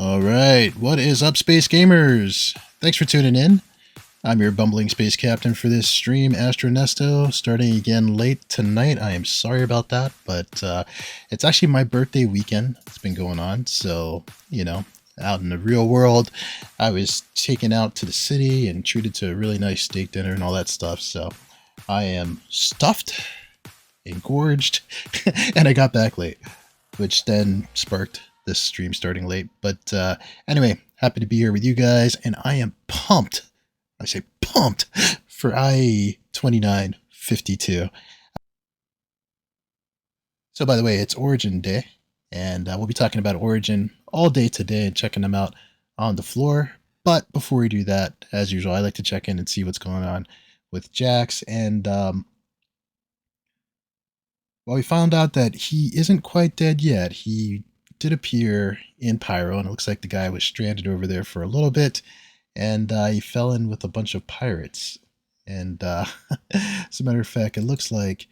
All right, what is up, Space Gamers? Thanks for tuning in. I'm your bumbling space captain for this stream, Astro Nesto, starting again late tonight. I am sorry about that, but it's actually my birthday weekend. It's been going on, so, you know, out in the real world, I was taken out to the city and treated to a really nice steak dinner and all that stuff, so I am stuffed, engorged, and I got back late, which then sparked this stream starting late. But anyway, happy to be here with you guys, and I am pumped. I say pumped for IAE2952. So by the way, it's Origin Day, and we'll be talking about Origin all day today and checking them out on the floor. But before we do that, as usual, I like to check in and see what's going on with Jax. And well, we found out that he isn't quite dead yet. He did appear in Pyro, and it looks like the guy was stranded over there for a little bit, and he fell in with a bunch of pirates. And as a matter of fact, it looks like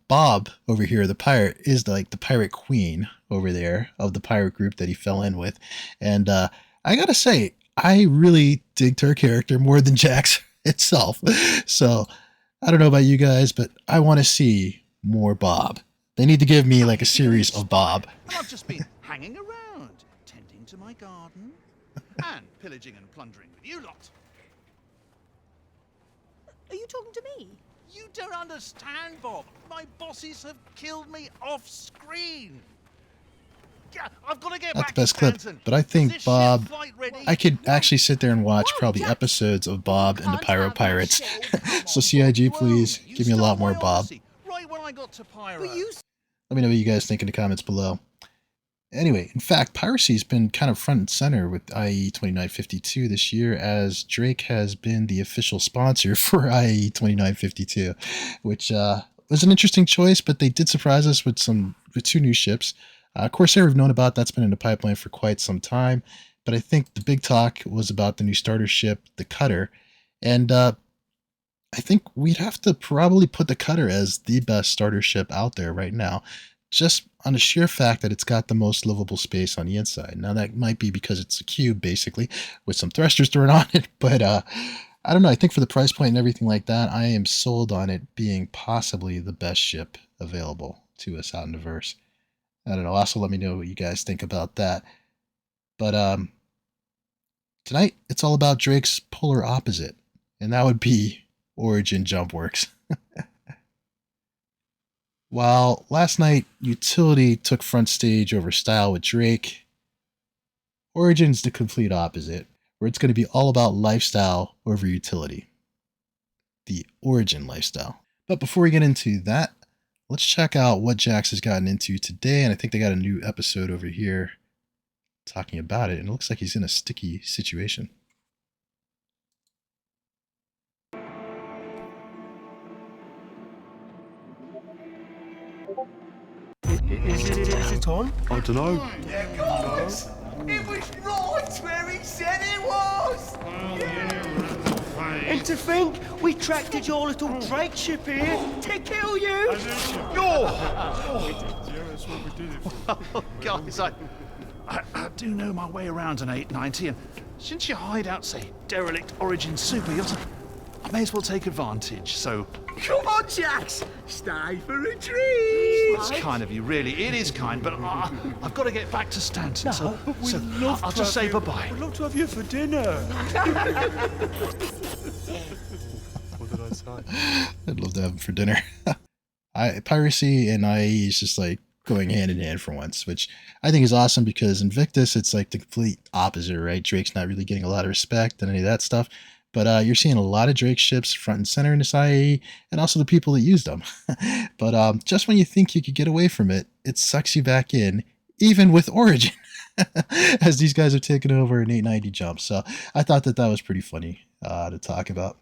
Bob over here, the pirate, is like the pirate queen over there of the pirate group that he fell in with. And I gotta say, I really digged her character more than Jax itself. So I don't know about you guys, but I want to see more Bob. They need to give me like a series of Bob. I've just been hanging around, tending to my garden, and pillaging and plundering with you lot. Are you talking to me? You don't understand, Bob. My bosses have killed me off screen. Yeah, I've got to get Not back the best to clip, Stanton. but I think Is this Bob, ship flight ready? I could actually sit there and watch Whoa, probably Jax! episodes of Bob and the Can't Pyro have that Pirates. shit. So CIG, please Whoa, you give me a lot stole more my Bob. Odyssey right when I got to Pyro. But you Let me know what you guys think in the comments below. Anyway, in fact, piracy's been kind of front and center with IAE2952 this year, as Drake has been the official sponsor for IAE2952, which was an interesting choice, but they did surprise us with two new ships. Corsair we've known about, that's been in the pipeline for quite some time, but I think the big talk was about the new starter ship, the Cutter, and I think we'd have to probably put the Cutter as the best starter ship out there right now, just on the sheer fact that it's got the most livable space on the inside. Now that might be because it's a cube, basically, with some thrusters thrown on it, but I don't know. I think for the price point and everything like that, I am sold on it being possibly the best ship available to us out in the verse. I don't know. Also, let me know what you guys think about that. But tonight, it's all about Drake's polar opposite, and that would be Origin Jump Works. While last night, utility took front stage over style with Drake, Origin's the complete opposite, where it's going to be all about lifestyle over utility. The Origin lifestyle. But before we get into that, let's check out what Jax has gotten into today, and I think they got a new episode over here talking about it, and it looks like he's in a sticky situation. Is it on? I don't know. Guys, it was right where he said it was! And to think, we tracked your little Drake ship here to kill you! Guys, I do know my way around an 890, and since your hideout's a derelict Origin super yacht, I may as well take advantage, so... Come on, Jax! Stay for a treat! It's kind of you, really. It is kind, but I've got to get back to Stanton, so I'll just say bye-bye. We'd love to have you for dinner. What did I say? I'd love to have him for dinner. Piracy and IE is just like going hand in hand for once, which I think is awesome, because Invictus, it's like the complete opposite, right? Drake's not really getting a lot of respect and any of that stuff. But you're seeing a lot of Drake ships front and center in this IAE, and also the people that used them. But just when you think you could get away from it, it sucks you back in, even with Origin, as these guys have taken over an 890 jump. So I thought that was pretty funny to talk about.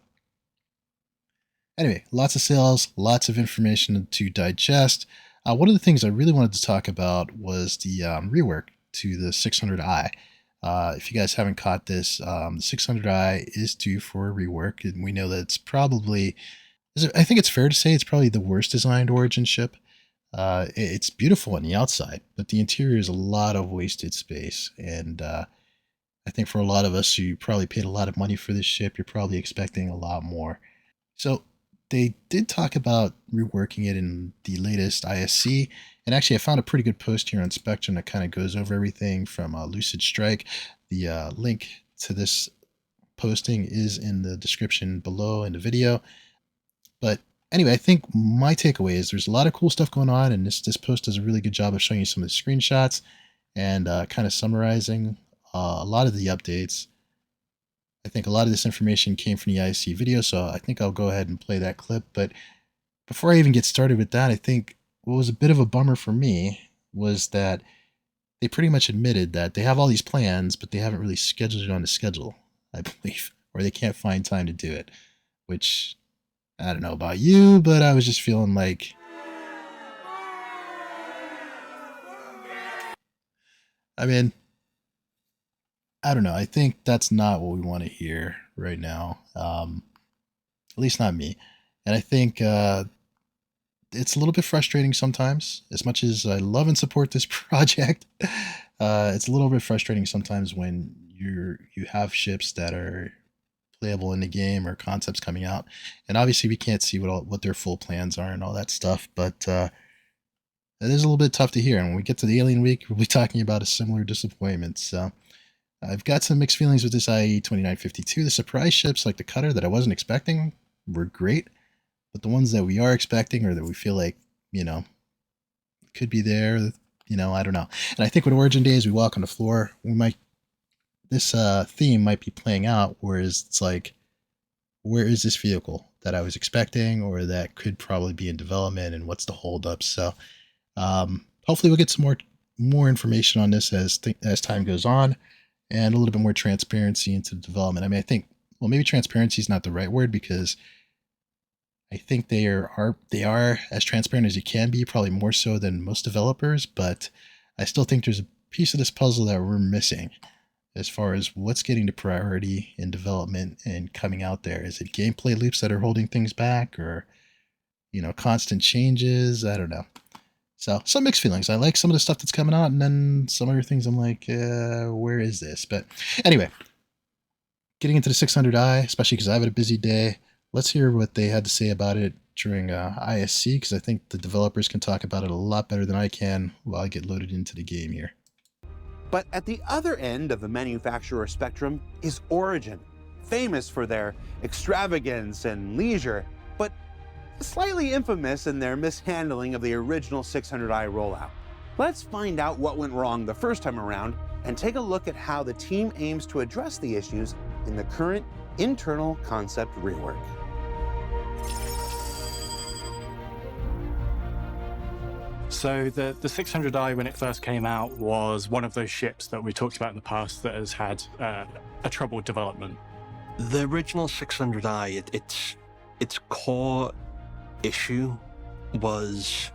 Anyway, lots of sales, lots of information to digest. One of the things I really wanted to talk about was the rework to the 600i. If you guys haven't caught this, the 600i is due for a rework, and we know that it's probably, I think it's fair to say it's probably the worst designed Origin ship. It's beautiful on the outside, but the interior is a lot of wasted space. And I think for a lot of us who probably paid a lot of money for this ship, you're probably expecting a lot more. So they did talk about reworking it in the latest ISC. And actually, I found a pretty good post here on Spectrum that kind of goes over everything from Lucid Strike. The link to this posting is in the description below in the video. But anyway, I think my takeaway is there's a lot of cool stuff going on, and this post does a really good job of showing you some of the screenshots and kind of summarizing a lot of the updates. I think a lot of this information came from the IC video, so I think I'll go ahead and play that clip. But before I even get started with that, I think what was a bit of a bummer for me was that they pretty much admitted that they have all these plans, but they haven't really scheduled it on the schedule, I believe, or they can't find time to do it, which I don't know about you, but I was just feeling like, I mean, I don't know. I think that's not what we want to hear right now. At least not me. And I think it's a little bit frustrating sometimes. As much as I love and support this project, it's a little bit frustrating sometimes when you have ships that are playable in the game or concepts coming out, and obviously we can't see what their full plans are and all that stuff. But it is a little bit tough to hear. And when we get to the Alien Week, we'll be talking about a similar disappointment. So I've got some mixed feelings with this IAE2952. The surprise ships like the Cutter that I wasn't expecting were great, but the ones that we are expecting or that we feel like, could be there, I don't know. And I think with Origin Day, as we walk on the floor, this theme might be playing out, whereas it's like, where is this vehicle that I was expecting or that could probably be in development, and what's the holdup? So hopefully we'll get some more information on this as time goes on, and a little bit more transparency into the development. I mean, I think, well, maybe transparency is not the right word, because I think they are as transparent as you can be, probably more so than most developers, but I still think there's a piece of this puzzle that we're missing as far as what's getting the priority in development and coming out there. Is it gameplay loops that are holding things back, or, constant changes? I don't know. So some mixed feelings. I like some of the stuff that's coming out, and then some other things I'm like, where is this? But anyway, getting into the 600i, especially because I have a busy day, let's hear what they had to say about it during ISC, because I think the developers can talk about it a lot better than I can while I get loaded into the game here. But at the other end of the manufacturer spectrum is Origin, famous for their extravagance and leisure, but slightly infamous in their mishandling of the original 600i rollout. Let's find out what went wrong the first time around and take a look at how the team aims to address the issues in the current internal concept rework. So the 600i, when it first came out, was one of those ships that we talked about in the past that has had a troubled development. The original 600i, its core issue was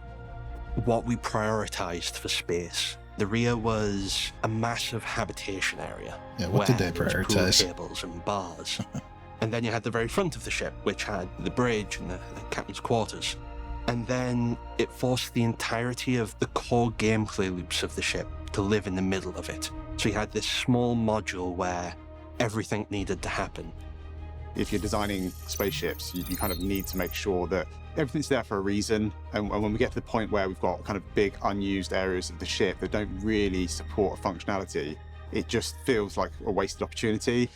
what we prioritized for space. The rear was a massive habitation area. Yeah, what did they prioritize? Pool tables and bars. And then you had the very front of the ship, which had the bridge and the captain's quarters. And then it forced the entirety of the core gameplay loops of the ship to live in the middle of it. So you had this small module where everything needed to happen. If you're designing spaceships, you kind of need to make sure that everything's there for a reason. And when we get to the point where we've got kind of big unused areas of the ship that don't really support functionality, it just feels like a wasted opportunity.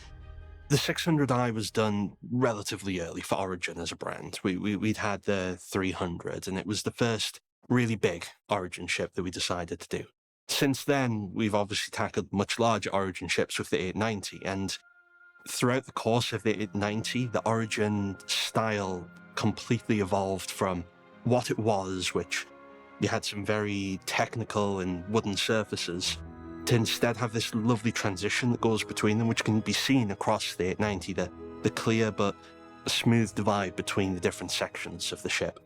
The 600i was done relatively early for Origin as a brand. We'd had the 300, and it was the first really big Origin ship that we decided to do. Since then, we've obviously tackled much larger Origin ships with the 890, and throughout the course of the 890, the Origin style completely evolved from what it was, which you had some very technical and wooden surfaces, to instead have this lovely transition that goes between them, which can be seen across the 890, the clear but smooth divide between the different sections of the ship.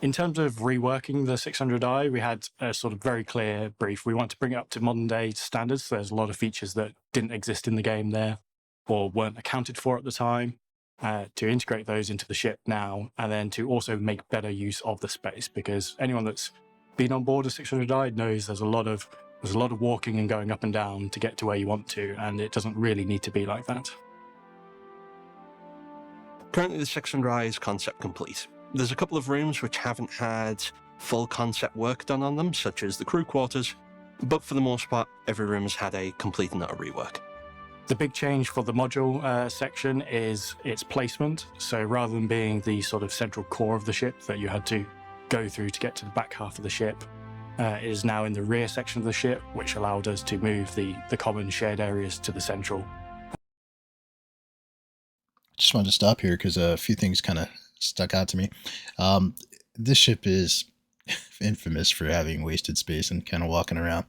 In terms of reworking the 600i, we had a sort of very clear brief. We want to bring it up to modern day standards. So there's a lot of features that didn't exist in the game there or weren't accounted for at the time, to integrate those into the ship now, and then to also make better use of the space, because anyone that's been on board a 600i knows there's a lot of walking and going up and down to get to where you want to, and it doesn't really need to be like that. Currently, the 600i is concept complete. There's a couple of rooms which haven't had full concept work done on them, such as the crew quarters, but for the most part, every room has had a complete and utter rework. The big change for the module section is its placement. So rather than being the sort of central core of the ship that you had to go through to get to the back half of the ship, it is now in the rear section of the ship, which allowed us to move the common shared areas to the central. Just wanted to stop here because a few things kind of stuck out to me. This ship is infamous for having wasted space and kind of walking around.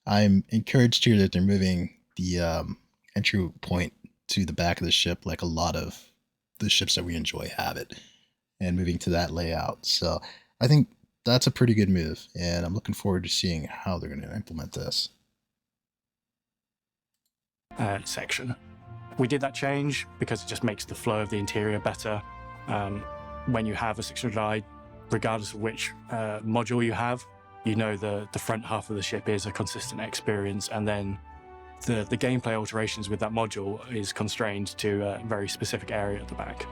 I'm encouraged here that they're moving the entry point to the back of the ship like a lot of the ships that we enjoy have it, and moving to that layout. So I think that's a pretty good move, and I'm looking forward to seeing how they're going to implement this. Section. We did that change because it just makes the flow of the interior better. When you have a 600i, regardless of which module you have, you know the front half of the ship is a consistent experience, and then the gameplay alterations with that module is constrained to a very specific area at the back.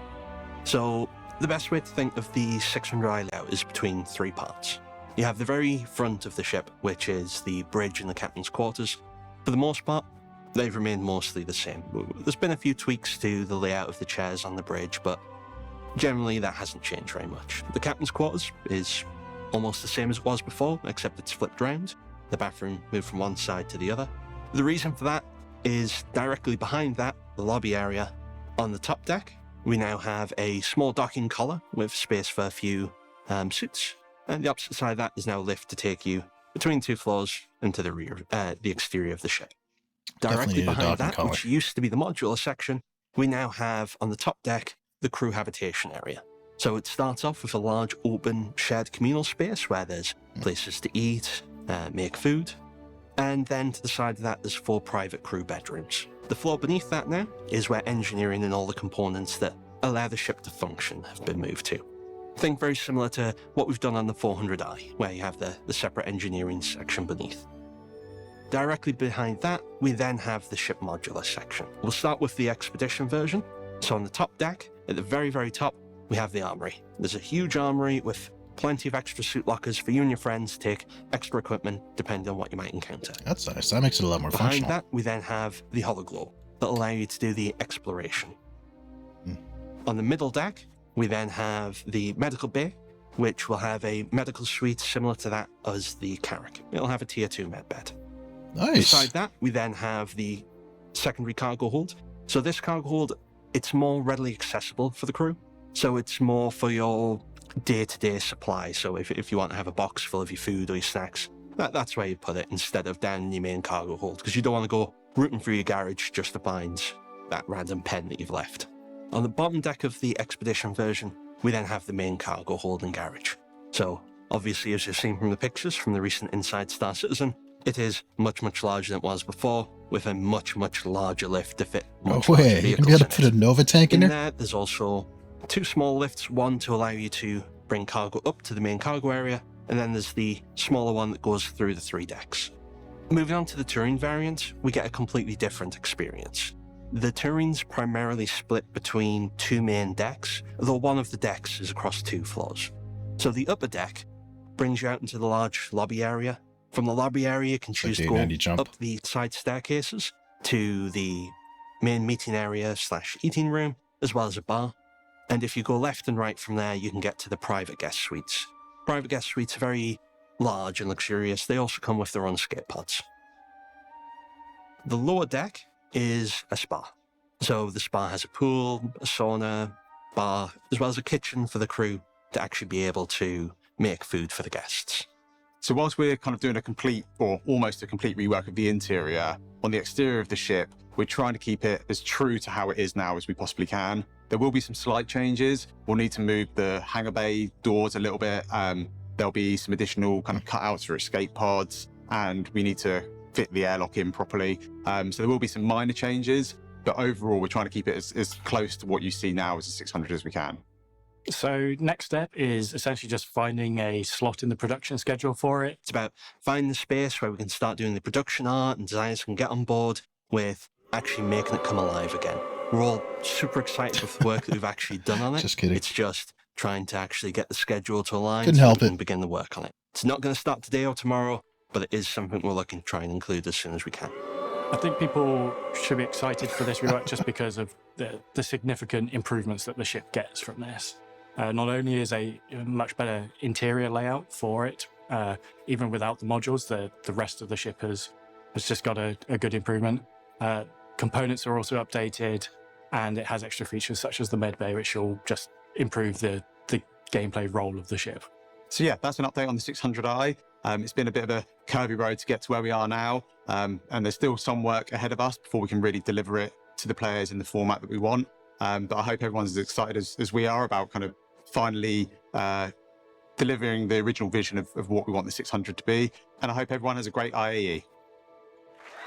So the best way to think of the 600i layout is between three parts. You have the very front of the ship, which is the bridge and the captain's quarters. For the most part, they've remained mostly the same. There's been a few tweaks to the layout of the chairs on the bridge, but generally that hasn't changed very much. The captain's quarters is almost the same as it was before, except it's flipped round. The bathroom moved from one side to the other. The reason for that is directly behind that, the lobby area. On the top deck, we now have a small docking collar with space for a few suits, and the opposite side of that is now a lift to take you between two floors into the rear, the exterior of the ship. Directly behind that, which used to be the modular section, we now have on the top deck the crew habitation area. So it starts off with a large open shared communal space where there's places to eat, make food, and then to the side of that there's 4 private crew bedrooms. The floor beneath that now is where engineering and all the components that allow the ship to function have been moved to. Think very similar to what we've done on the 400i, where you have the separate engineering section beneath. Directly behind that, we then have the ship modular section. We'll start with the expedition version. So on the top deck, at the very, very top, we have the armory. There's a huge armory with plenty of extra suit lockers for you and your friends to take extra equipment depending on what you might encounter. That's nice. That makes it a lot more functional. Behind that, we then have the hologlow that'll allow you to do the exploration. On the middle deck, we then have the medical bay, which will have a medical suite similar to that as the Carrack. It'll have a tier 2 med bed. Nice. Beside that, we then have the secondary cargo hold. So this cargo hold, it's more readily accessible for the crew. So it's more for your day-to-day supply. So if you want to have a box full of your food or your snacks, that's where you put it instead of down in your main cargo hold, because you don't want to go rooting through your garage just to find that random pen that you've left. On the bottom deck of the expedition version, we then have the main cargo hold and garage. So obviously, as you've seen from the pictures from the recent Inside Star Citizen, it is much, much larger than it was before, with a much, much larger lift to fit much larger vehicles. You're going to be able to put a Nova tank in there? There's also 2 small lifts, one to allow you to bring cargo up to the main cargo area, and then there's the smaller one that goes through the 3 decks. Moving on to the touring variant, we get a completely different experience. The touring's primarily split between 2 main decks, though one of the decks is across 2 floors. So the upper deck brings you out into the large lobby area. From the lobby area, you can choose to go up the side staircases to the main meeting area / eating room, as well as a bar. And if you go left and right from there, you can get to the private guest suites. Private guest suites are very large and luxurious. They also come with their own skate pods. The lower deck is a spa. So the spa has a pool, a sauna, bar, as well as a kitchen for the crew to actually be able to make food for the guests. So whilst we're kind of doing a complete or almost a complete rework of the interior, on the exterior of the ship, we're trying to keep it as true to how it is now as we possibly can. There will be some slight changes. We'll need to move the hangar bay doors a little bit. There'll be some additional kind of cutouts for escape pods, and we need to fit the airlock in properly. So there will be some minor changes, but overall we're trying to keep it as close to what you see now as a 600 as we can. So next step is essentially just finding a slot in the production schedule for it. It's about finding the space where we can start doing the production art and designers can get on board with actually making it come alive again. We're all super excited with the work that we've actually done on it. Just kidding. It's just trying to actually get the schedule to align Couldn't so help we can it. begin the work on it. It's not going to start today or tomorrow, but it is something we're looking to try and include as soon as we can. I think people should be excited for this rework just because of the significant improvements that the ship gets from this. Not only is a much better interior layout for it, even without the modules, the rest of the ship has just got a good improvement. Components are also updated, and it has extra features such as the med bay, which will just improve the gameplay role of the ship. So yeah, that's an update on the 600i. It's been a bit of a curvy road to get to where we are now, and there's still some work ahead of us before we can really deliver it to the players in the format that we want. But I hope everyone's as excited as we are about kind of finally delivering the original vision of what we want the 600 to be. And I hope everyone has a great IAE.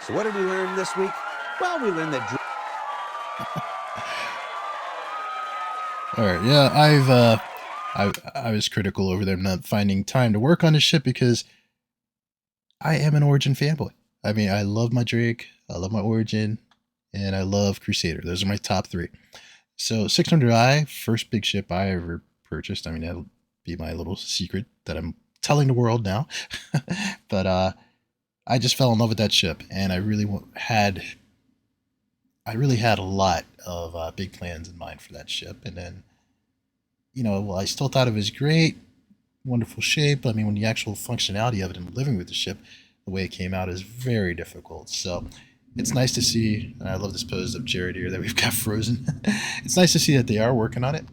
So what did we learn this week? Well, we learned that All right, yeah, I was critical over them not finding time to work on this ship because I am an Origin fanboy. I mean, I love my Drake, I love my Origin, and I love Crusader. Those are my top three. So 600i, first big ship I ever purchased. I mean, that'll be my little secret that I'm telling the world now. But I just fell in love with that ship, and I really had a lot of big plans in mind for that ship. And then, you know, well, I still thought it was great, wonderful shape. I mean, when the actual functionality of it and living with the ship, the way it came out is very difficult. So it's nice to see, and I love this pose of Jared here that we've got frozen. It's nice to see that they are working on it.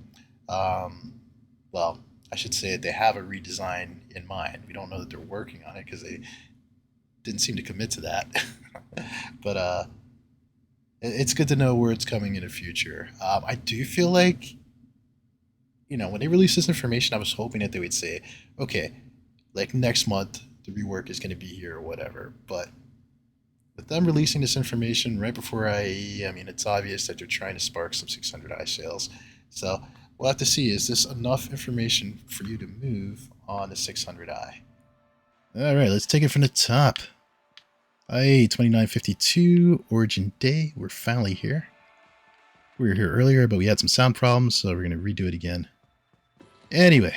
Well, I should say that they have a redesign in mind. We don't know that they're working on it because they didn't seem to commit to that. But it's good to know where it's coming in the future. I do feel like, you know, when they released this information, I was hoping that they would say, okay, like next month, the rework is going to be here or whatever. But with them releasing this information right before IAE, I mean, it's obvious that they're trying to spark some 600i sales. So we'll have to see, is this enough information for you to move on the 600i? All right, let's take it from the top. IAE2952, Origin Day. We're finally here. We were here earlier, but we had some sound problems, so we're going to redo it again. Anyway,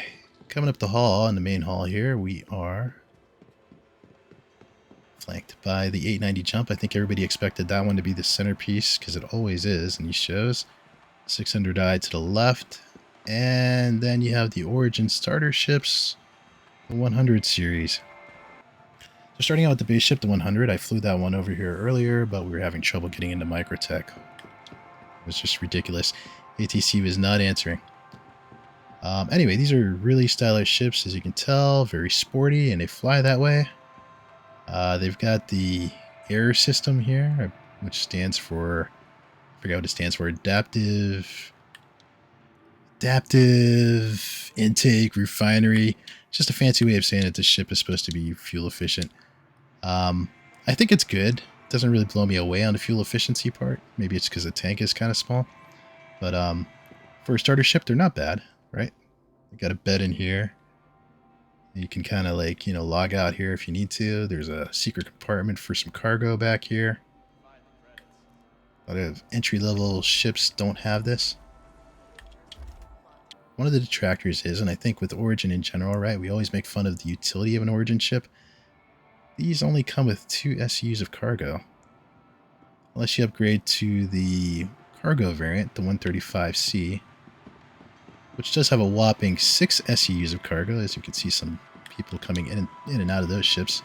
coming up the hall, in the main hall here, we are flanked by the 890 jump. I think everybody expected that one to be the centerpiece, because it always is in these shows. 600i to the left, and then you have the Origin starter ships, the 100 series. So starting out with the base ship, the 100, I flew that one over here earlier, but we were having trouble getting into Microtech. It was just ridiculous. ATC was not answering. Anyway, these are really stylish ships, as you can tell, very sporty, and they fly that way. They've got the air system here, which stands for, I forget what it stands for, adaptive intake refinery. It's just a fancy way of saying that this ship is supposed to be fuel efficient. I think it's good. It doesn't really blow me away on the fuel efficiency part. Maybe it's because the tank is kind of small. But for a starter ship, they're not bad, right? You got a bed in here. You can kind of like, you know, log out here if you need to. There's a secret compartment for some cargo back here. A lot of entry-level ships don't have this. One of the detractors is, and I think with Origin in general, right, we always make fun of the utility of an Origin ship. These only come with 2 SUs of cargo. Unless you upgrade to the cargo variant, the 135C, which does have a whopping 6 SUs of cargo, as you can see some people coming in and out of those ships.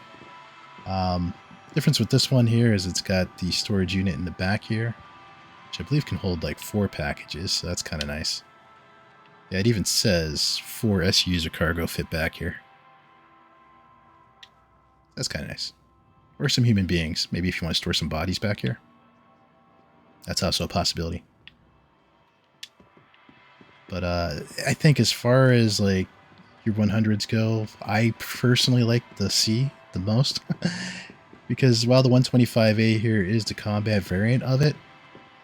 Difference with this one here is it's got the storage unit in the back here, which I believe can hold like 4 packages, so that's kind of nice. Yeah, it even says 4 SUs of cargo fit back here. That's kind of nice. Or some human beings. Maybe if you want to store some bodies back here. That's also a possibility. But I think as far as like your 100s go, I personally like the C the most. Because while the 125A here is the combat variant of it,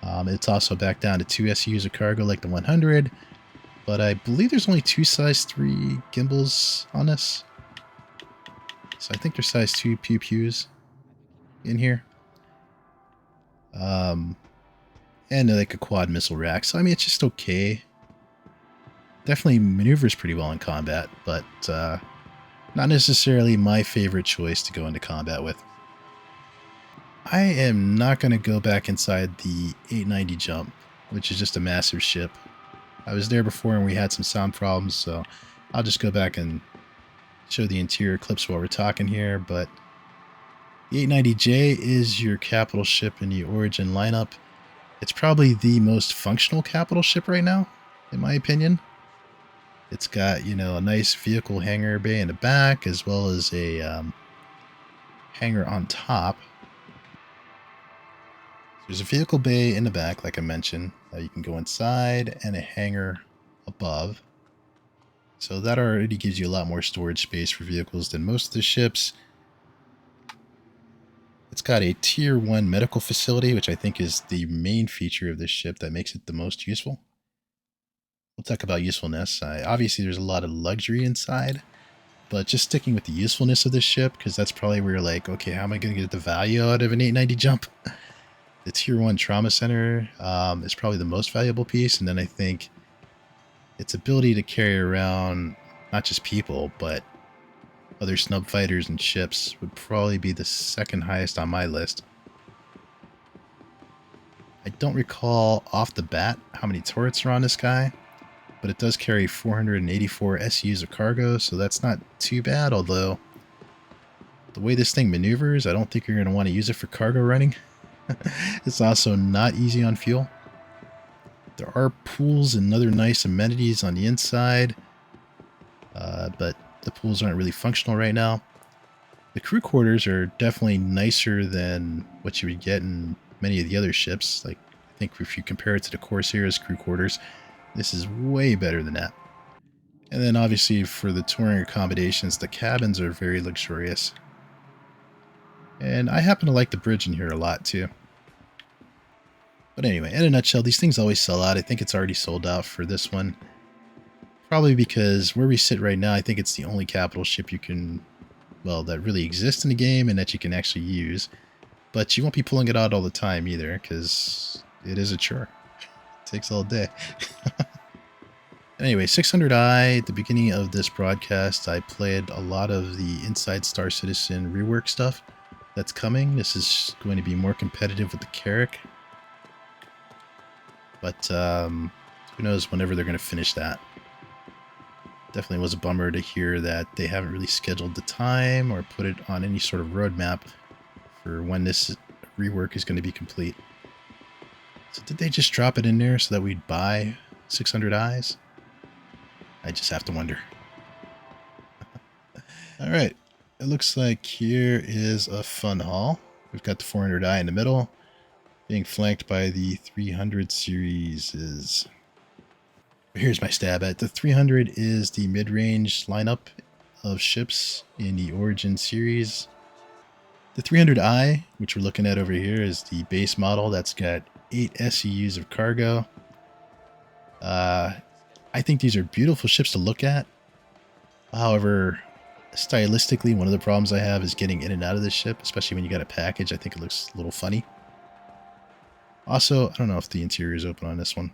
it's also back down to 2 SUs of cargo like the 100. but I believe there's only 2 size 3 gimbals on this. So I think there's size 2 pew pews in here. And like a quad missile rack. So I mean, it's just okay. Definitely maneuvers pretty well in combat, but not necessarily my favorite choice to go into combat with. I am not going to go back inside the 890 jump, which is just a massive ship. I was there before and we had some sound problems, so I'll just go back and show the interior clips while we're talking here. But the 890J is your capital ship in the Origin lineup. It's probably the most functional capital ship right now, in my opinion. It's got, you know, a nice vehicle hangar bay in the back, as well as a hangar on top. There's a vehicle bay in the back, like I mentioned. You can go inside, and a hangar above. So that already gives you a lot more storage space for vehicles than most of the ships. It's got a Tier 1 medical facility, which I think is the main feature of this ship that makes it the most useful. We'll talk about usefulness. Obviously, there's a lot of luxury inside, but just sticking with the usefulness of this ship, because that's probably where you're like, okay, how am I going to get the value out of an 890 jump? The Tier 1 Trauma Center is probably the most valuable piece, and then I think its ability to carry around not just people, but other snub fighters and ships would probably be the second highest on my list. I don't recall off the bat how many turrets are on this guy, but it does carry 484 SUs of cargo, so that's not too bad, although the way this thing maneuvers, I don't think you're going to want to use it for cargo running. It's also not easy on fuel. There are pools and other nice amenities on the inside, but the pools aren't really functional right now. The crew quarters are definitely nicer than what you would get in many of the other ships. Like, I think if you compare it to the Corsair's crew quarters, this is way better than that. And then obviously for the touring accommodations, the cabins are very luxurious. And I happen to like the bridge in here a lot too. But anyway, in a nutshell, these things always sell out. I think it's already sold out for this one. Probably because where we sit right now, I think it's the only capital ship you can, well, that really exists in the game and that you can actually use. But you won't be pulling it out all the time either, because it is a chore. It takes all day. Anyway, 600i, at the beginning of this broadcast, I played a lot of the Inside Star Citizen rework stuff that's coming. This is going to be more competitive with the Carrack. But who knows whenever they're going to finish that. Definitely was a bummer to hear that they haven't really scheduled the time or put it on any sort of roadmap for when this rework is going to be complete. So did they just drop it in there so that we'd buy 600i's? I just have to wonder. All right, it looks like here is a fun haul. We've got the 400i in the middle, being flanked by the 300 series. Here's my stab at. The 300 is the mid-range lineup of ships in the Origin series. The 300i, which we're looking at over here, is the base model that's got 8 SCUs of cargo. I think these are beautiful ships to look at. However, stylistically, one of the problems I have is getting in and out of this ship, especially when you got a package. I think it looks a little funny. Also, I don't know if the interior is open on this one.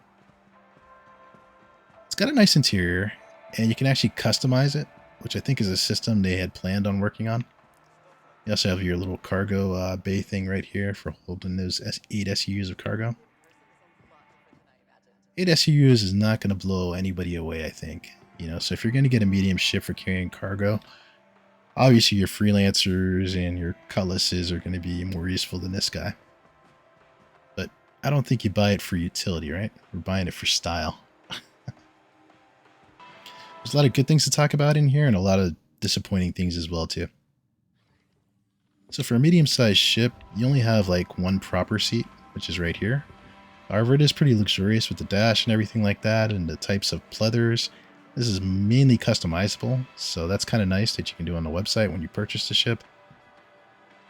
It's got a nice interior, and you can actually customize it, which I think is a system they had planned on working on. You also have your little cargo bay thing right here for holding those 8 SUs of cargo. 8 SUs is not going to blow anybody away, I think. You know, so if you're going to get a medium ship for carrying cargo, obviously your freelancers and your cutlasses are going to be more useful than this guy. But I don't think you buy it for utility, right? We're buying it for style. There's a lot of good things to talk about in here and a lot of disappointing things as well, too. So for a medium-sized ship, you only have like one proper seat, which is right here. However, it is pretty luxurious with the dash and everything like that and the types of pleathers. This is mainly customizable, so that's kind of nice that you can do on the website when you purchase the ship.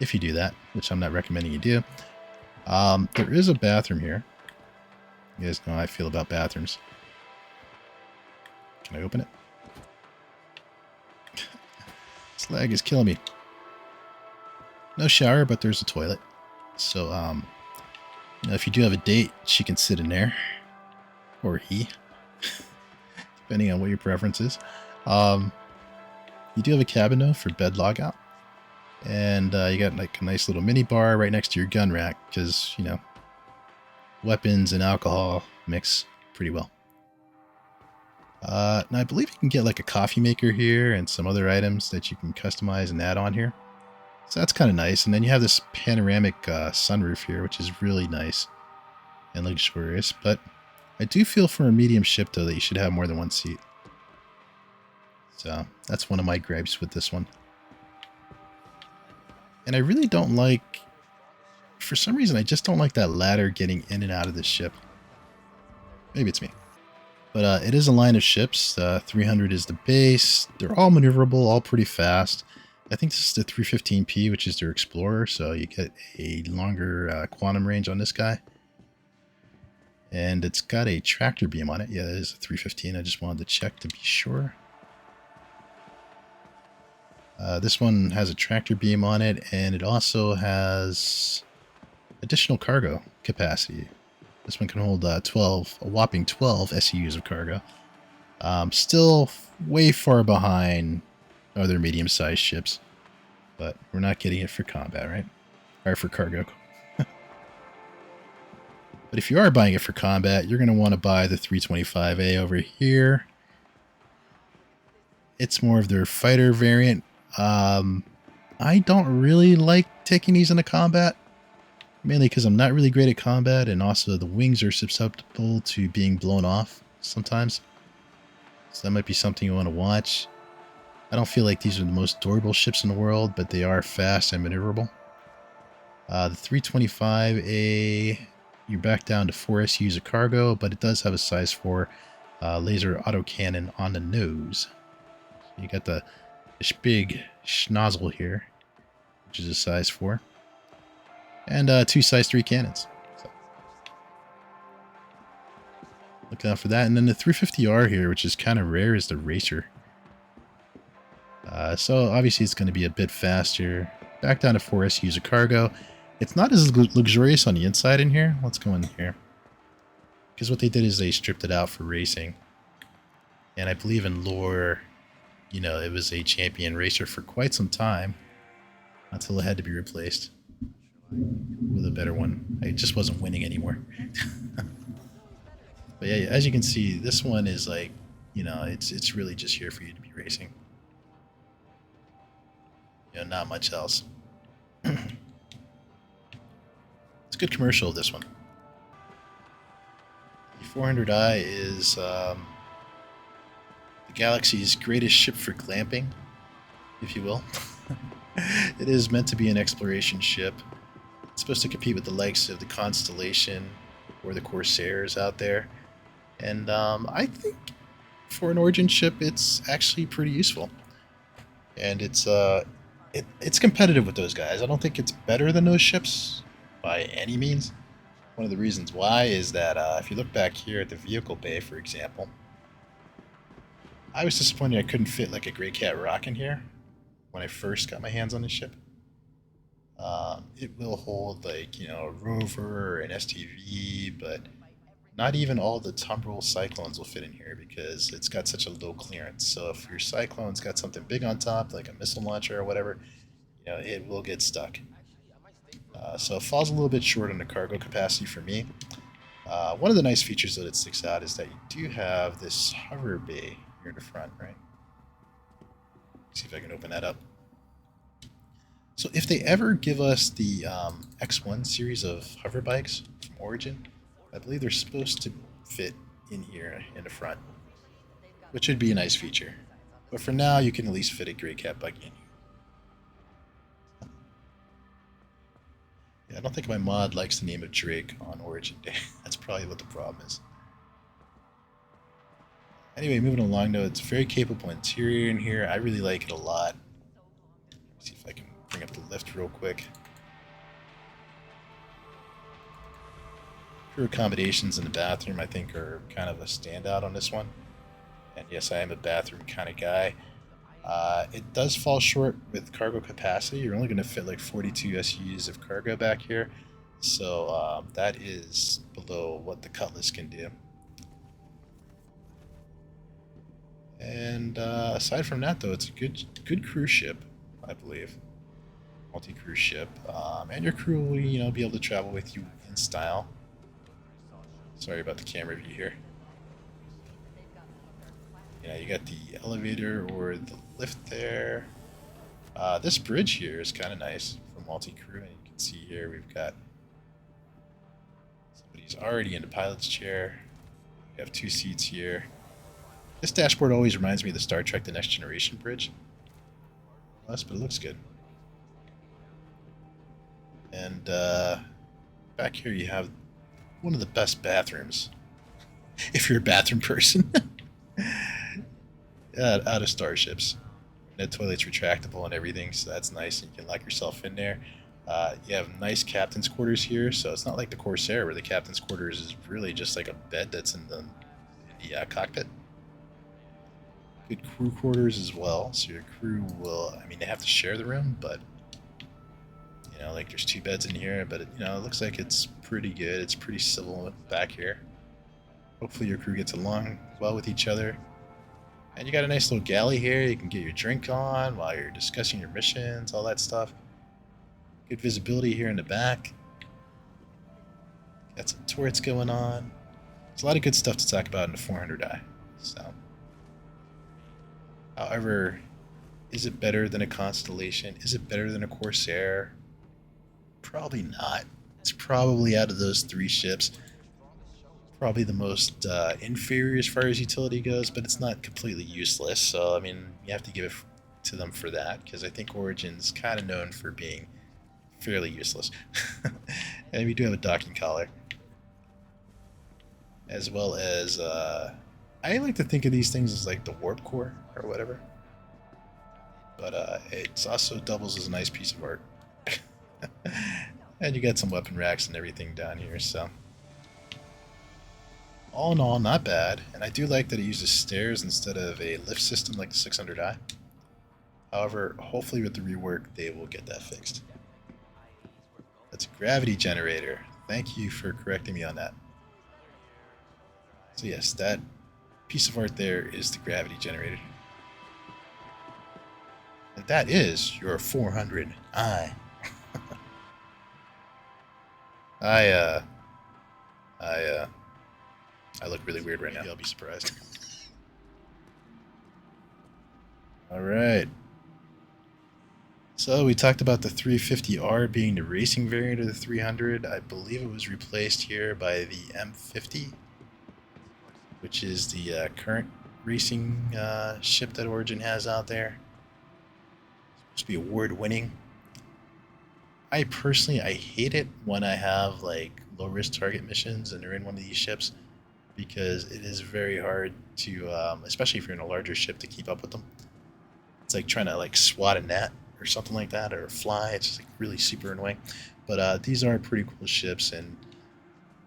If you do that, which I'm not recommending you do. There is a bathroom here. You guys know how I feel about bathrooms. Can I open it? This lag is killing me. No shower, but there's a toilet. So, you know, if you do have a date, she can sit in there. Or he. Depending on what your preference is. You do have a cabin, though, for bed logout. And you got like a nice little mini bar right next to your gun rack. Because, you know, weapons and alcohol mix pretty well. Now, I believe you can get like a coffee maker here and some other items that you can customize and add on here. So that's kind of nice. And then you have this panoramic sunroof here, which is really nice and luxurious. But I do feel for a medium ship, though, that you should have more than one seat. So that's one of my gripes with this one. And I really don't like, for some reason, I just don't like that ladder getting in and out of this ship. Maybe it's me. But it is a line of ships. 300 is the base. They're all maneuverable, all pretty fast. I think this is the 315P, which is their Explorer, so you get a longer quantum range on this guy. And it's got a tractor beam on it. Yeah, it is a 315. I just wanted to check to be sure. This one has a tractor beam on it, and it also has additional cargo capacity. This one can hold a whopping 12 SEUs of cargo. Still way far behind other medium-sized ships, but we're not getting it for combat, right? Or for cargo. But if you are buying it for combat, you're going to want to buy the 325A over here. It's more of their fighter variant. I don't really like taking these into combat. Mainly because I'm not really great at combat, and also the wings are susceptible to being blown off sometimes. So that might be something you want to watch. I don't feel like these are the most durable ships in the world, but they are fast and maneuverable. The 325A, you're back down to 4 SUs of cargo, but it does have a size 4 laser autocannon on the nose. So you got this big schnozzle here, which is a size 4. And 2 size 3 cannons. So, look out for that. And then the 350R here, which is kind of rare, is the Racer. So obviously it's going to be a bit faster. Back down to 4 SUs of cargo. It's not as luxurious on the inside in here. Let's go in here. Because what they did is they stripped it out for racing. And I believe in lore, you know, it was a champion racer for quite some time. Until it had to be replaced with a better one. I just wasn't winning anymore. But yeah, as you can see, this one is like, you know, it's really just here for you to be racing. You know, not much else. It's a good commercial, this one. The 400i is the galaxy's greatest ship for glamping, if you will. It is meant to be an exploration ship. It's supposed to compete with the likes of the Constellation or the Corsairs out there. And I think for an Origin ship, it's actually pretty useful. And it's competitive with those guys. I don't think it's better than those ships by any means. One of the reasons why is that if you look back here at the vehicle bay, for example, I was disappointed I couldn't fit like a Grey Cat rock in here when I first got my hands on this ship. It will hold like, you know, a rover or an STV, but not even all the Tumbril Cyclones will fit in here because it's got such a low clearance. So if your Cyclone's got something big on top, like a missile launcher or whatever, you know, it will get stuck. So it falls a little bit short on the cargo capacity for me. One of the nice features that it sticks out is that you do have this hover bay here in the front, right? See if I can open that up. So if they ever give us the X1 series of hover bikes from Origin, I believe they're supposed to fit in here in the front, which would be a nice feature. But for now, you can at least fit a Grey Cat bike in here. Yeah, I don't think my mod likes the name of Drake on Origin Day. That's probably what the problem is. Anyway, moving along though, it's a very capable interior in here. I really like it a lot. Let's see if I can bring up the lift real quick. Crew accommodations in the bathroom, I think, are kind of a standout on this one. And yes, I am a bathroom kind of guy. It does fall short with cargo capacity. You're only going to fit like 42 SUs of cargo back here. So that is below what the Cutlass can do. And aside from that, though, it's a good cruise ship, I believe. Multi-cruise ship. And your crew will, be able to travel with you in style. Sorry about the camera view here. You got the elevator or the lift there. This bridge here is kind of nice for multi-crew. And you can see here we've got somebody's already in the pilot's chair. We have 2 seats here. This dashboard always reminds me of the Star Trek The Next Generation bridge. But it looks good. And back here you have one of the best bathrooms. If you're a bathroom person. Out of starships. That toilet's retractable and everything, so that's nice. You can lock yourself in there. You have nice captain's quarters here, so it's not like the Corsair where the captain's quarters is really just like a bed that's in the cockpit. Good crew quarters as well, so your crew will, they have to share the room, but like there's 2 beds in here, but it looks like it's pretty good. It's pretty civil back here. Hopefully your crew gets along well with each other. And you got a nice little galley here. You can get your drink on while you're discussing your missions, all that stuff. Good visibility here in the back. Got some turrets going on. There's a lot of good stuff to talk about in the 400i. So, however, is it better than a Constellation? Is it better than a Corsair? Probably not. It's probably out of those 3 ships, probably the most inferior as far as utility goes, but it's not completely useless. So, you have to give it to them for that, because I think Origin's kind of known for being fairly useless. And we do have a docking collar. As well as, I like to think of these things as like the warp core or whatever. But it also doubles as a nice piece of art. And you got some weapon racks and everything down here, so all in all, not bad. And I do like that it uses stairs instead of a lift system like the 600i. However, hopefully with the rework, they will get that fixed. That's a gravity generator. Thank you for correcting me on that. So yes, that piece of art there is the gravity generator. And that is your 400i. I look really weird right now. I'll be surprised. All right. So we talked about the 350R being the racing variant of the 300. I believe it was replaced here by the M50, which is the current racing ship that Origin has out there. It's supposed to be award-winning. I personally hate it when I have like low-risk target missions and they're in one of these ships, because it is very hard to, especially if you're in a larger ship, to keep up with them. It's like trying to like swat a gnat or something like that, or a fly. It's just like really super annoying. But these are pretty cool ships, and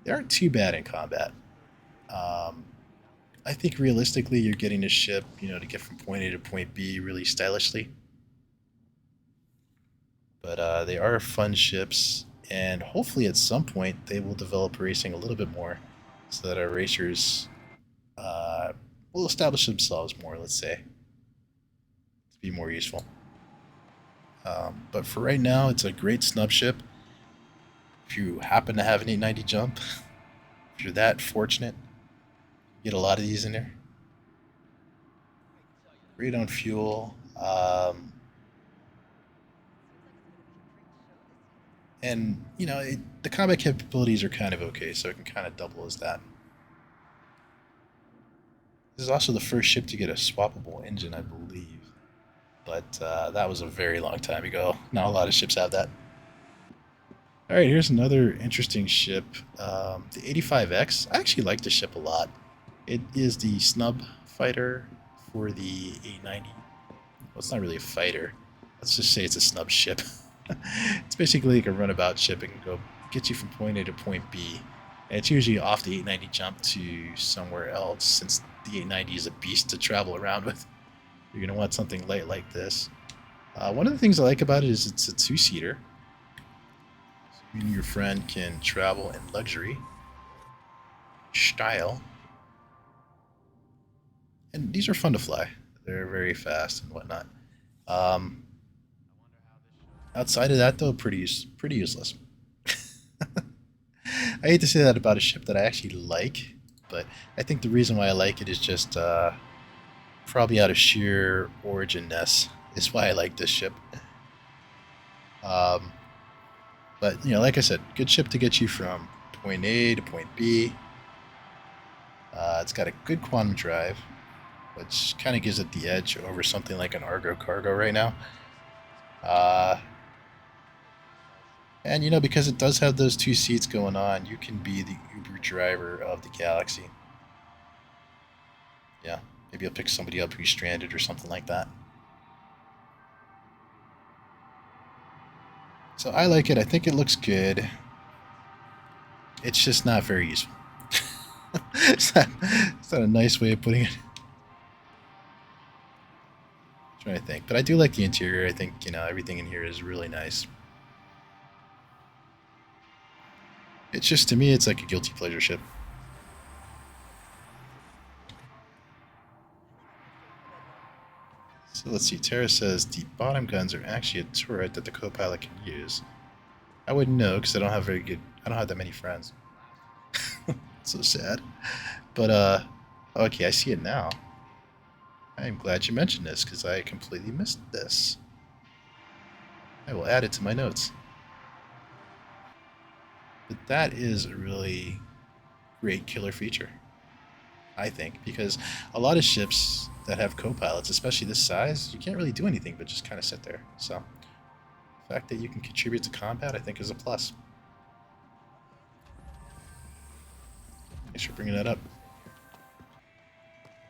they aren't too bad in combat. I think realistically, you're getting a ship, to get from point A to point B really stylishly. But they are fun ships, and hopefully at some point they will develop racing a little bit more, so that our racers will establish themselves more, let's say, to be more useful. But for right now, it's a great snub ship. If you happen to have an 890 jump, if you're that fortunate, you get a lot of these in there. Great on fuel. And, the combat capabilities are kind of okay, so it can kind of double as that. This is also the first ship to get a swappable engine, I believe. But that was a very long time ago. Not a lot of ships have that. Alright, here's another interesting ship. The 85X. I actually like this ship a lot. It is the snub fighter for the 890. Well, it's not really a fighter. Let's just say it's a snub ship. It's basically like a runabout ship. It can go get you from point A to point B. And it's usually off the 890 jump to somewhere else, since the 890 is a beast to travel around with. You're going to want something light like this. One of the things I like about it is it's a two-seater. So you and your friend can travel in luxury style. And these are fun to fly. They're very fast and whatnot. Outside of that, though, pretty useless. I hate to say that about a ship that I actually like, but I think the reason why I like it is just probably out of sheer origin-ness is why I like this ship. But, you know, like I said, good ship to get you from point A to point B. It's got a good quantum drive, which kind of gives it the edge over something like an Argo Cargo right now. And, you know, because it does have those two seats going on, you can be the Uber driver of the galaxy. Yeah, maybe you'll pick somebody up who's stranded or something like that. So I like it. I think it looks good. It's just not very useful. It's not a nice way of putting it. I'm trying to think. But I do like the interior. I think, you know, everything in here is really nice. It's just, to me, it's like a guilty pleasure ship. So let's see. Tara says the bottom guns are actually a turret that the co-pilot can use. I wouldn't know because I don't have that many friends. So sad. But okay, I see it now. I'm glad you mentioned this because I completely missed this. I will add it to my notes. But that is a really great killer feature, I think, because a lot of ships that have co-pilots, especially this size, you can't really do anything but just kind of sit there. So the fact that you can contribute to combat, I think, is a plus. Thanks for bringing that up.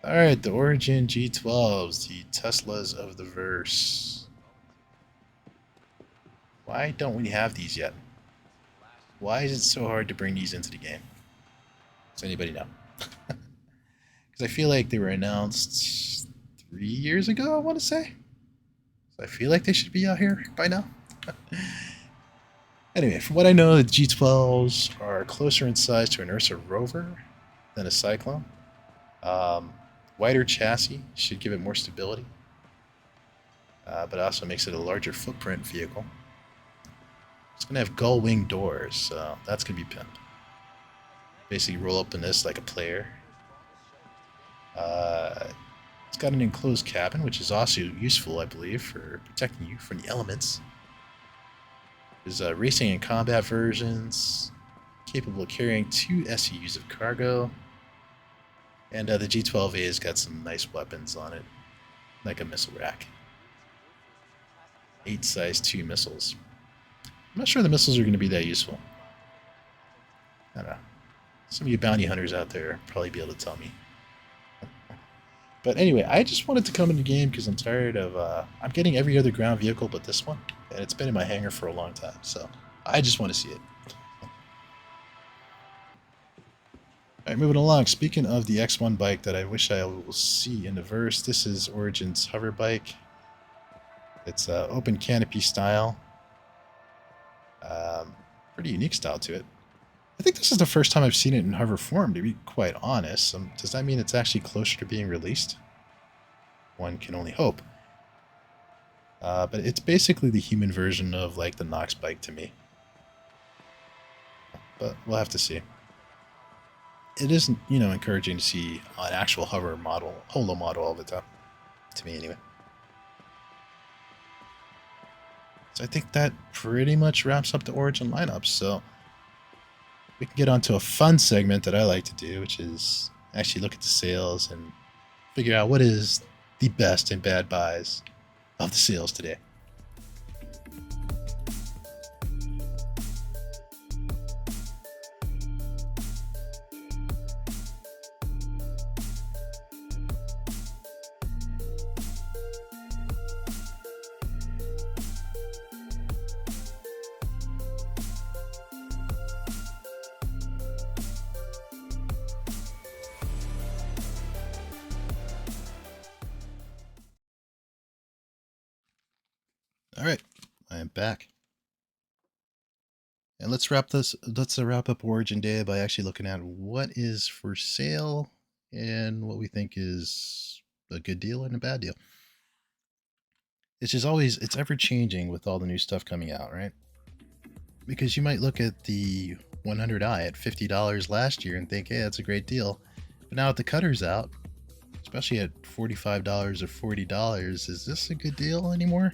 Alright, the Origin G12s, the Teslas of the verse. Why don't we have these yet? Why is it so hard to bring these into the game? Does anybody know? Because I feel like they were announced 3 years ago, I want to say. So I feel like they should be out here by now. Anyway, from what I know, the G12s are closer in size to an Ursa rover than a Cyclone. Wider chassis should give it more stability, but also makes it a larger footprint vehicle. It's going to have gull wing doors, so that's going to be pimp. Basically roll up in this like a player. It's got an enclosed cabin, which is also useful, I believe, for protecting you from the elements. There's racing and combat versions, capable of carrying 2 SEUs of cargo. And the G12A has got some nice weapons on it, like a missile rack. 8 size 2 missiles. I'm not sure the missiles are going to be that useful. I don't know. Some of you bounty hunters out there probably be able to tell me. But anyway, I just wanted to come in the game because I'm tired of... I'm getting every other ground vehicle but this one. And it's been in my hangar for a long time, so I just want to see it. Alright, moving along. Speaking of the X1 bike that I wish I will see in the verse, this is Origin's hover bike. It's open canopy style. Pretty unique style to it. I think this is the first time I've seen it in hover form, to be quite honest. Does that mean it's actually closer to being released? One can only hope. But it's basically the human version of like the Nox bike to me. But we'll have to see. It isn't, you know, encouraging to see an actual hover model, holo model all the time. To me, anyway. So I think that pretty much wraps up the Origin lineup. So we can get on to a fun segment that I like to do, which is actually look at the sales and figure out what is the best and bad buys of the sales today. All right, I am back. And let's wrap up Origin Day by actually looking at what is for sale and what we think is a good deal and a bad deal. It's ever changing with all the new stuff coming out, right? Because you might look at the 100i at $50 last year and think, hey, that's a great deal. But now with the cutters out, especially at $45 or $40, is this a good deal anymore?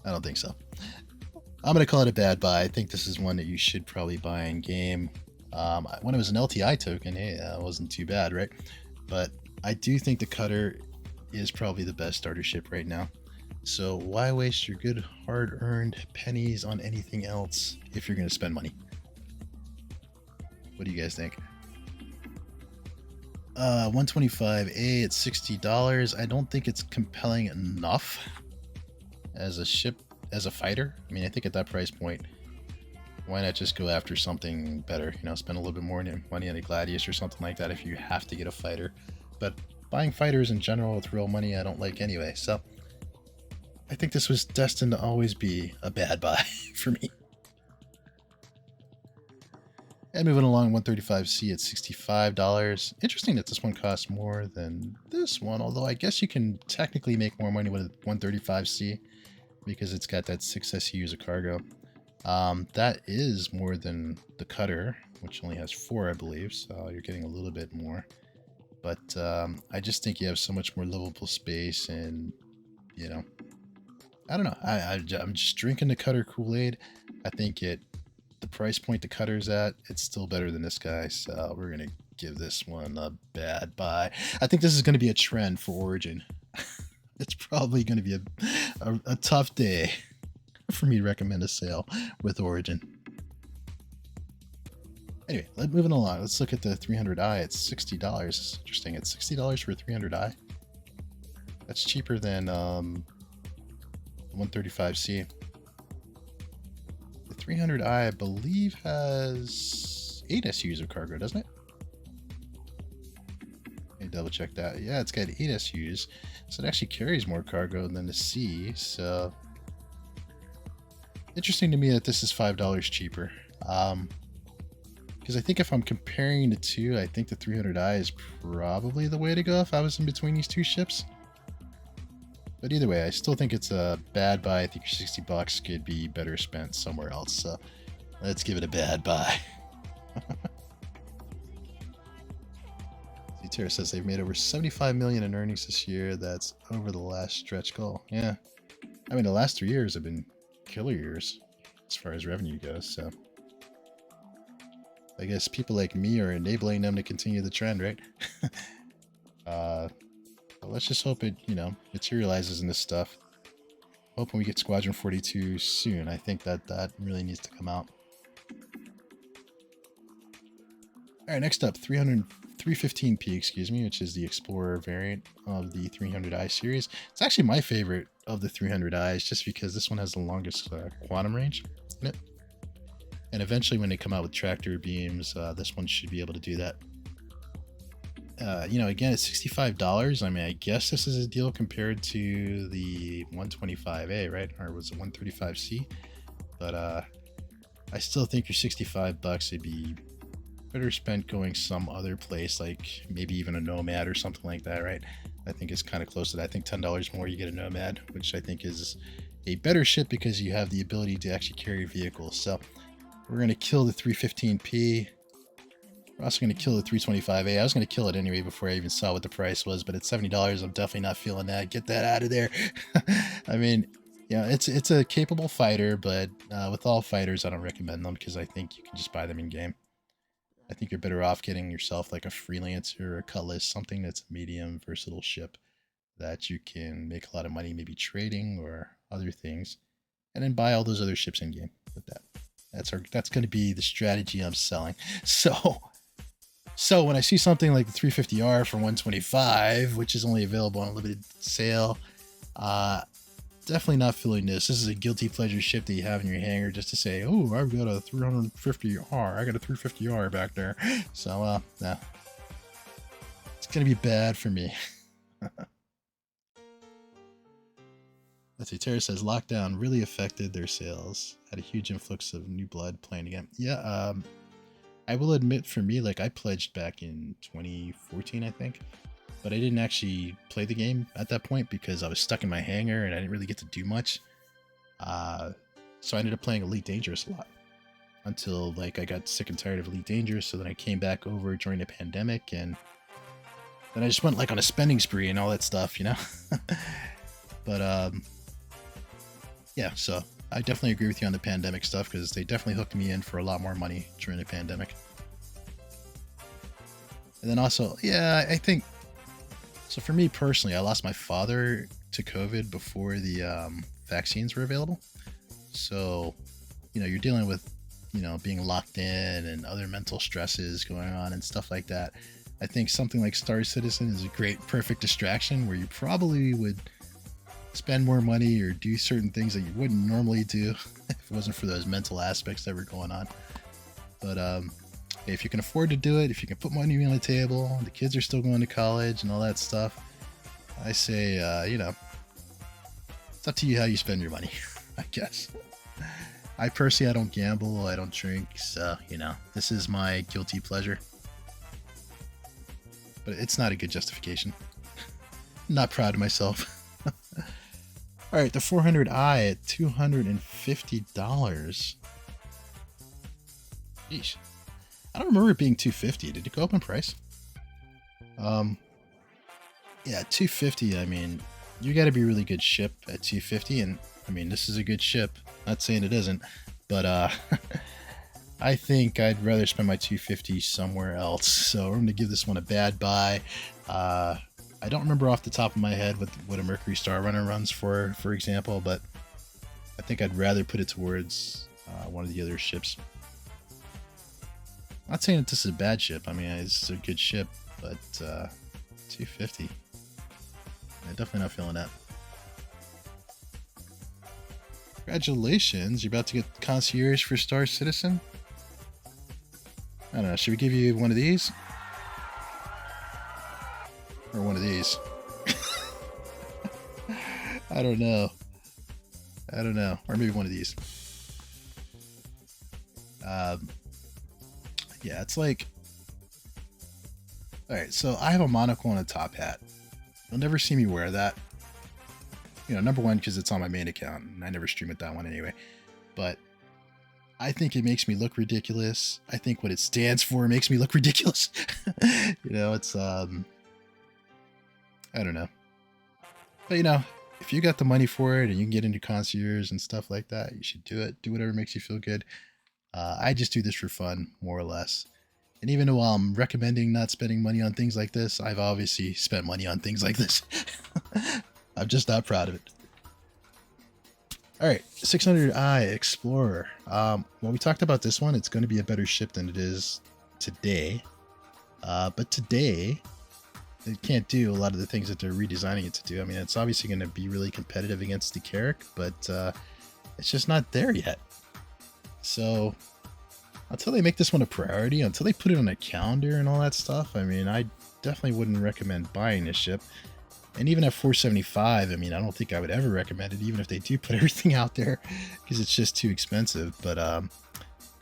I don't think so. I'm going to call it a bad buy. I think this is one that you should probably buy in game. When it was an LTI token, hey, that wasn't too bad, right? But I do think the cutter is probably the best starter ship right now. So why waste your good hard-earned pennies on anything else if you're going to spend money? What do you guys think? 125A at $60. I don't think it's compelling enough as a ship, as a fighter. I mean, I think at that price point, why not just go after something better? You know, spend a little bit more money on a Gladius or something like that if you have to get a fighter. But buying fighters in general with real money, I don't like anyway. So I think this was destined to always be a bad buy for me. And moving along, 135C at $65. Interesting that this one costs more than this one, although I guess you can technically make more money with 135C because it's got that 6 SUs of cargo. That is more than the cutter, which only has 4, I believe, so you're getting a little bit more. But I just think you have so much more livable space, and, you know, I don't know. I'm just drinking the cutter Kool-Aid. I think the price point the cutter's at, it's still better than this guy, so we're going to give this one a bad buy. I think this is going to be a trend for Origin. It's probably going to be a tough day for me to recommend a sale with Origin. Anyway, moving along. Let's look at the 300i at $60. It's interesting. It's $60 for a 300i. That's cheaper than 135C. The 300i, I believe, has 8 SUs of cargo, doesn't it? Let me double check that. Yeah, it's got 8 SUs, so it actually carries more cargo than the C. So interesting to me that this is $5 cheaper. Because I think if I'm comparing the two, I think the 300i is probably the way to go if I was in between these two ships. But either way, I still think it's a bad buy. I think your $60 could be better spent somewhere else. So let's give it a bad buy. Tara says they've made over $75 million in earnings this year. That's over the last stretch goal. Yeah. I mean, the last 3 years have been killer years as far as revenue goes. So I guess people like me are enabling them to continue the trend, right? But let's just hope it, materializes in this stuff. Hoping we get Squadron 42 soon. I think that really needs to come out. All right, next up, 315P, which is the Explorer variant of the 300i series. It's actually my favorite of the 300i's just because this one has the longest quantum range in it. And eventually when they come out with tractor beams, this one should be able to do that. Again, it's $65. I mean, I guess this is a deal compared to the 125A, right? Or was it 135C? But I still think your $65 would be better spent going some other place, like maybe even a Nomad or something like that, right? I think it's kind of close to that. I think $10 more you get a Nomad, which I think is a better ship because you have the ability to actually carry vehicles. So we're going to kill the 315P. We're also going to kill the 325A. I was going to kill it anyway before I even saw what the price was, but at $70, I'm definitely not feeling that. Get that out of there. I mean, yeah, it's a capable fighter, but with all fighters, I don't recommend them because I think you can just buy them in game. I think you're better off getting yourself like a Freelancer or a Cutlass, something that's a medium versatile ship that you can make a lot of money, maybe trading or other things, and then buy all those other ships in game with that. That's going to be the strategy I'm selling. So when I see something like the 350R for 125, which is only available on a limited sale, definitely not feeling this. This is a guilty pleasure ship that you have in your hangar just to say, oh, I've got a 350R. I got a 350R back there. So, nah. It's going to be bad for me. Let's see. Tara says lockdown really affected their sales. Had a huge influx of new blood playing again. Yeah. I will admit, for me, like I pledged back in 2014, I think, but I didn't actually play the game at that point because I was stuck in my hangar and I didn't really get to do much. So I ended up playing Elite Dangerous a lot until like I got sick and tired of Elite Dangerous. So then I came back over during the pandemic, and then I just went like on a spending spree and all that stuff, you know. But yeah, so I definitely agree with you on the pandemic stuff because they definitely hooked me in for a lot more money during the pandemic. And then also, yeah, I think, so for me personally, I lost my father to COVID before the vaccines were available. So, you know, you're dealing with, you know, being locked in and other mental stresses going on and stuff like that. I think something like Star Citizen is a great, perfect distraction where you probably would spend more money or do certain things that you wouldn't normally do if it wasn't for those mental aspects that were going on. But if you can afford to do it, if you can put money on the table, the kids are still going to college and all that stuff, I say, you know, it's up to you how you spend your money, I guess. I personally, I don't gamble, I don't drink, so, you know, this is my guilty pleasure. But it's not a good justification. I'm not proud of myself. All right, the 400i at $250. Yeesh. I don't remember it being $250. Did it go up in price? Yeah, $250. I mean, you got to be a really good ship at $250, and I mean, this is a good ship. Not saying it isn't, but I think I'd rather spend my $250 somewhere else. So I'm gonna give this one a bad buy. I don't remember off the top of my head what a Mercury Star Runner runs for example, but I think I'd rather put it towards one of the other ships. I'm not saying that this is a bad ship. I mean, it's a good ship, but $250. I'm definitely not feeling that. Congratulations, you're about to get concierge for Star Citizen. I don't know, should we give you one of these? Or one of these? I don't know. Or maybe one of these. Yeah, it's like... Alright, so I have a monocle and a top hat. You'll never see me wear that. You know, number one, because it's on my main account, and I never stream with that one anyway. But I think it makes me look ridiculous. I think what it stands for makes me look ridiculous. You know, it's... I don't know. But, you know, if you got the money for it and you can get into concierge and stuff like that, you should do it. Do whatever makes you feel good. I just do this for fun, more or less. And even though I'm recommending not spending money on things like this, I've obviously spent money on things like this. I'm just not proud of it. All right, 600i Explorer. When we talked about this one, it's going to be a better ship than it is today. But today... it can't do a lot of the things that they're redesigning it to do. I mean, it's obviously going to be really competitive against the Carrack, but it's just not there yet. So until they make this one a priority, until they put it on a calendar and all that stuff, I mean, I definitely wouldn't recommend buying this ship. And even at $475, I mean, I don't think I would ever recommend it, even if they do put everything out there, because it's just too expensive. But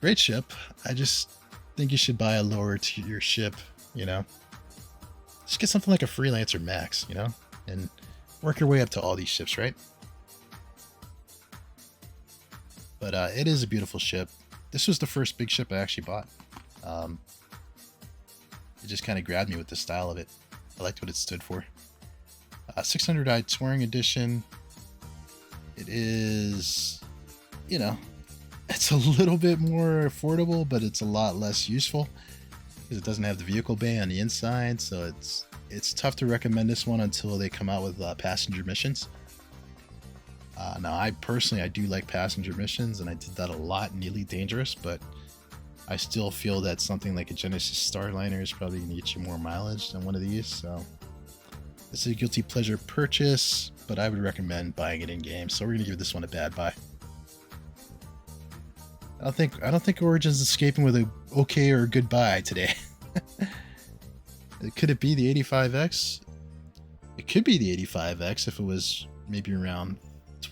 great ship. I just think you should buy a lower tier ship, you know. Just get something like a Freelancer Max, you know, and work your way up to all these ships, right? But it is a beautiful ship. This was the first big ship I actually bought. It just kind of grabbed me with the style of it. I liked what it stood for. 600i Touring Edition. It is, you know, it's a little bit more affordable, but it's a lot less useful. Because it doesn't have the vehicle bay on the inside, so it's tough to recommend this one until they come out with passenger missions. Now, I do like passenger missions, and I did that a lot in Elite Dangerous, but I still feel that something like a Genesis Starliner is probably going to get you more mileage than one of these. So this is a guilty pleasure purchase, but I would recommend buying it in game. So we're going to give this one a bad buy. I don't think Origin's escaping with a okay or a goodbye today. Could it be the 85X? It could be the 85X if it was maybe around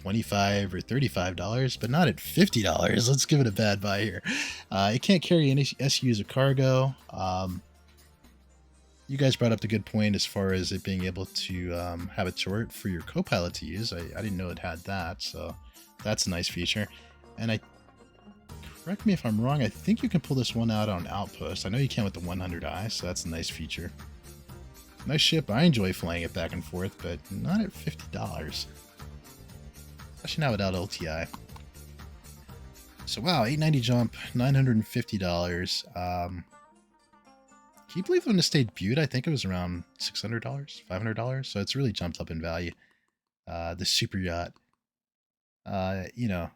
$25 or $35, but not at $50. Let's give it a bad buy here. It can't carry any SUs or cargo. You guys brought up the good point as far as it being able to have a turret for your co-pilot to use. I didn't know it had that, so that's a nice feature. And correct me if I'm wrong, I think you can pull this one out on Outpost. I know you can with the 100i, so that's a nice feature. Nice ship. I enjoy flying it back and forth, but not at $50. Especially not without LTI. So wow, 890 jump, $950. Can you believe when it stayed debuted? I think it was around $600, $500. So it's really jumped up in value. The super yacht. You know,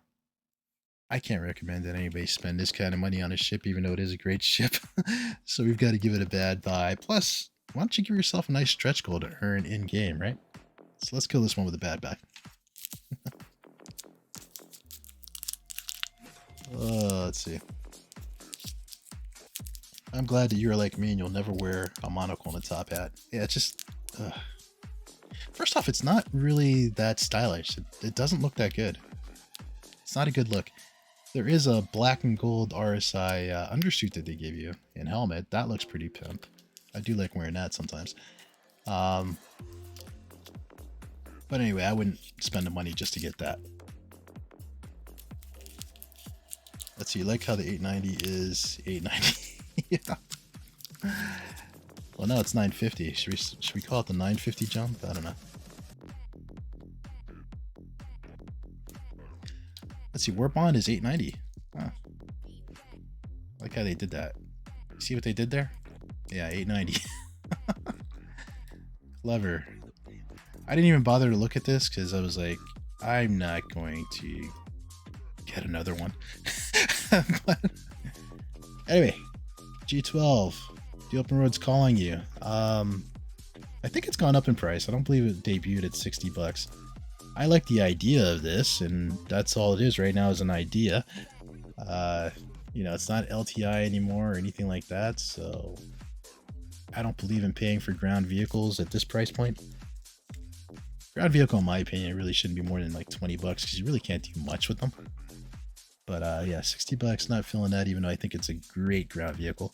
I can't recommend that anybody spend this kind of money on a ship, even though it is a great ship. So we've got to give it a bad buy. Plus, why don't you give yourself a nice stretch goal to earn in game, right? So let's kill this one with a bad buy. Let's see. I'm glad that you're like me and you'll never wear a monocle and a top hat. Yeah, it's just... First off, it's not really that stylish. It doesn't look that good. It's not a good look. There is a black and gold RSI undersuit that they give you and helmet. That looks pretty pimp. I do like wearing that sometimes. But anyway, I wouldn't spend the money just to get that. Let's see, like how the 890 is 890. Yeah. Well, now it's 950. Should we call it the 950 jump? I don't know. Let's see, warp bond is 890. Huh. I like how they did that. See what they did there? Yeah, 890. Clever. I didn't even bother to look at this because I was like, I'm not going to get another one. But anyway, G12. The open road's calling you. I think it's gone up in price. I don't believe it debuted at $60. I like the idea of this, and that's all it is right now is an idea. You know, it's not LTI anymore or anything like that, so I don't believe in paying for ground vehicles at this price point. Ground vehicle, in my opinion, really shouldn't be more than like $20 because you really can't do much with them. But yeah, $60, not feeling that, even though I think it's a great ground vehicle.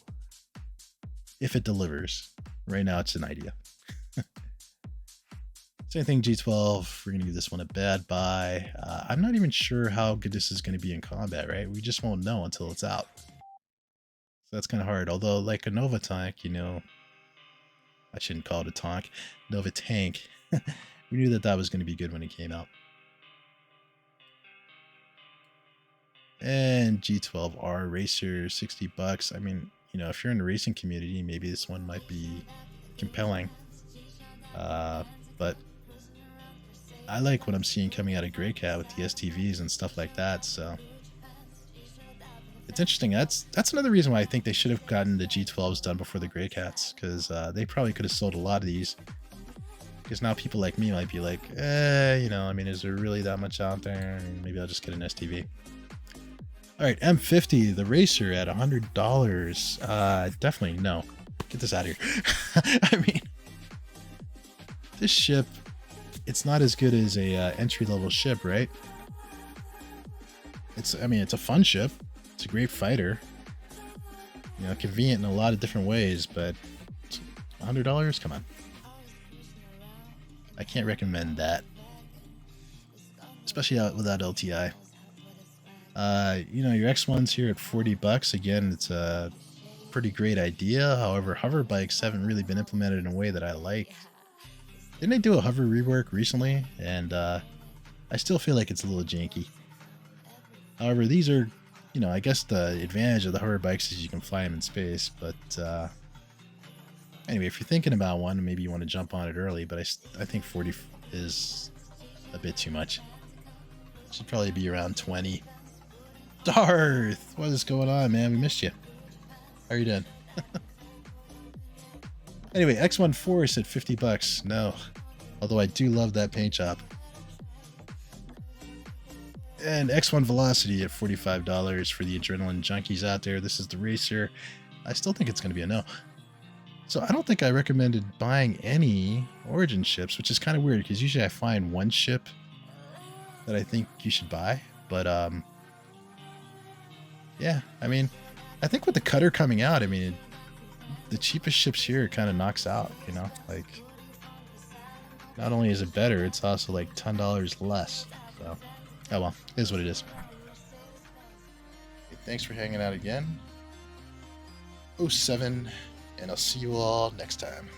If it delivers. Right now, it's an idea. Same thing, G12. We're going to give this one a bad buy. I'm not even sure how good this is going to be in combat, right? We just won't know until it's out. So that's kind of hard. Although, like a Nova tank, you know, I shouldn't call it a tank. Nova tank. We knew that that was going to be good when it came out. And G12R Racer, $60. I mean, you know, if you're in the racing community, maybe this one might be compelling. But I like what I'm seeing coming out of Grey Cat with the STVs and stuff like that. So it's interesting. That's another reason why I think they should have gotten the G12s done before the Grey Cats, because they probably could have sold a lot of these. Because now people like me might be like, you know, I mean, is there really that much out there? Maybe I'll just get an STV. All right, M50, the racer at $100. Definitely no. Get this out of here. I mean, this ship, it's not as good as a entry-level ship, right? I mean, it's a fun ship. It's a great fighter. You know, convenient in a lot of different ways, but $100? Come on. I can't recommend that. Especially without LTI. You know, your X1's here at $40. Again, it's a pretty great idea. However, hover bikes haven't really been implemented in a way that I like. Didn't they do a hover rework recently? And I still feel like it's a little janky. However, these are, you know, I guess the advantage of the hover bikes is you can fly them in space. But anyway, if you're thinking about one, maybe you want to jump on it early. But I think 40 is a bit too much. Should probably be around 20. Darth, what is going on, man? We missed you. How are you doing? Anyway, X1 Force at $50. No, although I do love that paint job. And X1 Velocity at $45 for the adrenaline junkies out there. This is the racer. I still think it's going to be a no. So I don't think I recommended buying any Origin ships, which is kind of weird because usually I find one ship that I think you should buy. But yeah, I mean, I think with the cutter coming out, I mean, the cheapest ships here kind of knocks out, you know, like not only is it better, it's also like $10 less. So, oh well, it is what it is. Okay, thanks for hanging out again. 07, and I'll see you all next time.